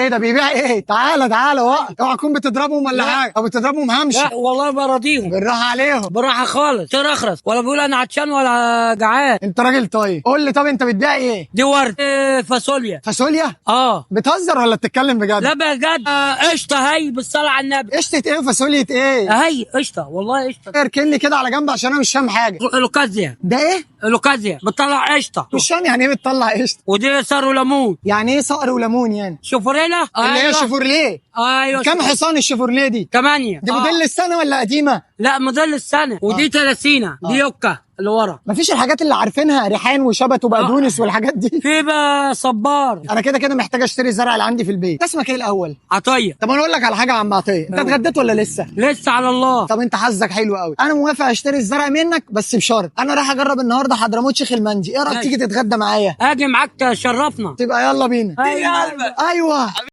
ايه ده بيبيع ايه؟ تعالى تعالى وقت، اوعى تكون بتضربهم ولا حاجه، او بتضربهم همشي. لا والله براضيهم بالراحه عليهم. براحه خالص، ترخرس ولا بيقول انا عطشان ولا جعان. انت راجل طيب، قول لي طب انت بتبيع ايه؟ دي ورد فاصوليا. فاصوليا؟ اه بتهزر ولا بتتكلم بجد؟ لا بجد. قشطه هي بالصلاه على النبي. قشطه ايه وفاصوليا ايه؟ هي قشطه والله قشطه. اركن لي كده على جنب عشان انا مش فاهم حاجه. لوكازيا. ده ايه؟ لوكازيا بتطلع قشطه. مش فاهم يعني ايه بتطلع قشطه؟ ودي صار وليمون. يعني ايه صقر وليمون يعني؟ شوفريلا. اللي هي شيفورليه. ايوه كم حصان الشيفورليه دي؟ 8. دي موديل السنه ولا قديمه؟ لا موديل السنه. ودي 30 دي يوكا اللي ورا. مفيش الحاجات اللي عارفينها، ريحان وشبت وبقدونس والحاجات دي. في بقى صبار. انا كده كده محتاج اشتري الزرع اللي عندي في البيت. اسمك ايه الاول؟ عطيه. طب انا اقول لك على حاجه يا عم عطيه، انت اتغديت ولا لسه؟ لسه على الله. طب انت حظك حلو قوي، انا موافق اشتري الزرع منك بس بشرط، انا رايح اجرب النهارده حضرموت شيخ المندي، ايه رايك تيجي تتغدى معايا؟ اجي معاك تشرفنا. تبقى يلا بينا. ايوه ايوه